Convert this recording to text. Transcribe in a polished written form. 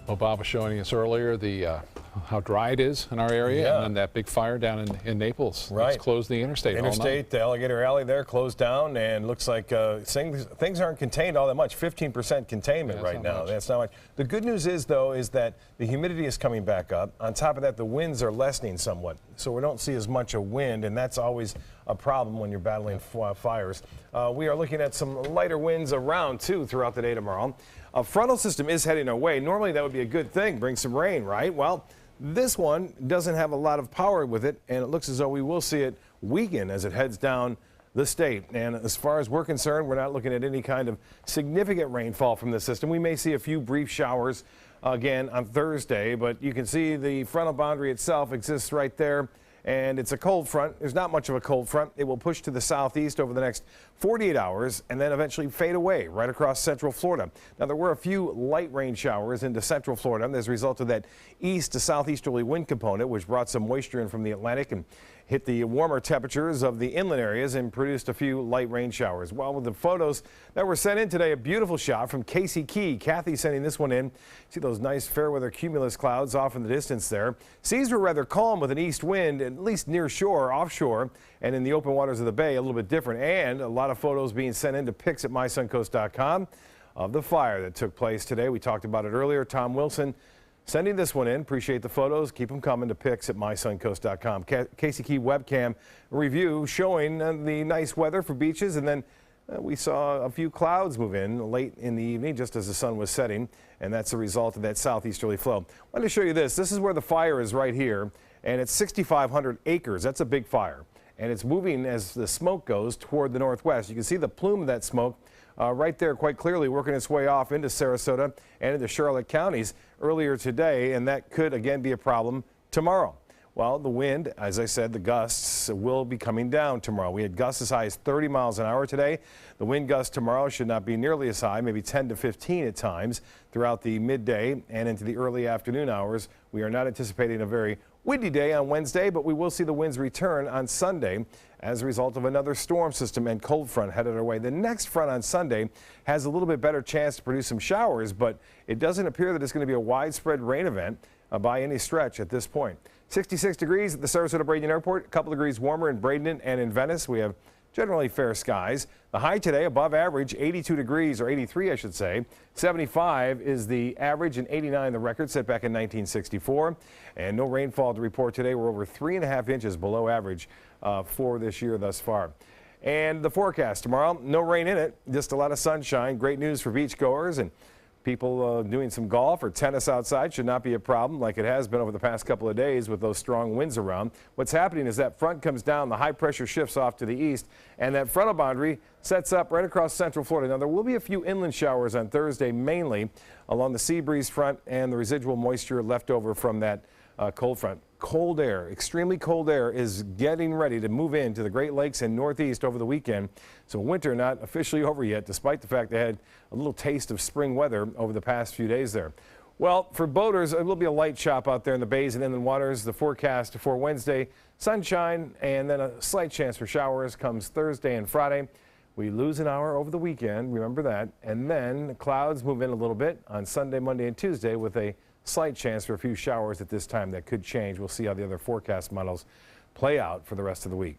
Well, Bob was showing us earlier the how dry it is in our area, and then that big fire down in Naples. Right. It's closed the interstate all night. The Alligator Alley there closed down, and looks like things aren't contained all that much. 15% containment right now. That's not much. The good news is, though, is that the humidity is coming back up. On top of that, the winds are lessening somewhat, so we don't see as much a wind, and that's always a problem when you're battling fires. We are looking at some lighter winds around, too, throughout the day tomorrow. A frontal system is heading our way. Normally, that would be a good thing, bring some rain, right? Well, this one doesn't have a lot of power with it, and it looks as though we will see it weaken as it heads down the state. And as far as we're concerned, we're not looking at any kind of significant rainfall from this system. We may see a few brief showers again on Thursday, but you can see the frontal boundary itself exists right there. And it's a cold front. There's not much of a cold front. It will push to the southeast over the next 48 hours and then eventually fade away right across central Florida. Now, there were a few light rain showers into central Florida as a result of that east to southeasterly wind component, which brought some moisture in from the Atlantic and hit the warmer temperatures of the inland areas and produced a few light rain showers. Well, with the photos that were sent in today, a beautiful shot from Casey Key. Kathy sending this one in. See those nice fair weather cumulus clouds off in the distance there. Seas were rather calm with an east wind, at least near shore, offshore, and in the open waters of the bay, a little bit different. And a lot of photos being sent in to pics at mysuncoast.com of the fire that took place today. We talked about it earlier. Tom Wilson sending this one in. Appreciate the photos. Keep them coming to pics at mysuncoast.com. Casey Key webcam review showing the nice weather for beaches, and then we saw a few clouds move in late in the evening just as the sun was setting, and that's a result of that southeasterly flow. I wanted to show you this. This is where the fire is right here, and it's 6,500 acres. That's a big fire, and it's moving as the smoke goes toward the northwest. You can see the plume of that smoke right there quite clearly working its way off into Sarasota and into Charlotte counties earlier today, and that could again be a problem tomorrow. Well, the wind, as I said, the gusts will be coming down tomorrow. We had gusts as high as 30 miles an hour today. The wind gusts tomorrow should not be nearly as high, maybe 10 to 15 at times throughout the midday and into the early afternoon hours. We are not anticipating a very windy day on Wednesday, but we will see the winds return on Sunday as a result of another storm system and cold front headed our way. The next front on Sunday has a little bit better chance to produce some showers, but it doesn't appear that it's going to be a widespread rain event by any stretch at this point. 66 degrees at the Sarasota Bradenton Airport, a couple degrees warmer in Bradenton and in Venice. We have generally fair skies. The high today above average, 82 degrees, or 83 I should say. 75 is the average and 89 the record set back in 1964. And no rainfall to report today. We're over 3.5 inches below average for this year thus far. And the forecast tomorrow, no rain in it, just a lot of sunshine. Great news for beachgoers and people doing some golf or tennis outside. Should not be a problem like it has been over the past couple of days with those strong winds around. What's happening is that front comes down, the high pressure shifts off to the east, and that frontal boundary sets up right across central Florida. Now, there will be a few inland showers on Thursday, mainly along the sea breeze front and the residual moisture left over from that cold front. Cold air, extremely cold air, is getting ready to move into the Great Lakes and Northeast over the weekend. So winter not officially over yet, despite the fact they had a little taste of spring weather over the past few days there. Well, for boaters, it will be a light chop out there in the bays and inland waters. The forecast for Wednesday, sunshine and then a slight chance for showers comes Thursday and Friday. We lose an hour over the weekend, remember that. And then the clouds move in a little bit on Sunday, Monday, and Tuesday with a slight chance for a few showers at this time. That could change. We'll see how the other forecast models play out for the rest of the week.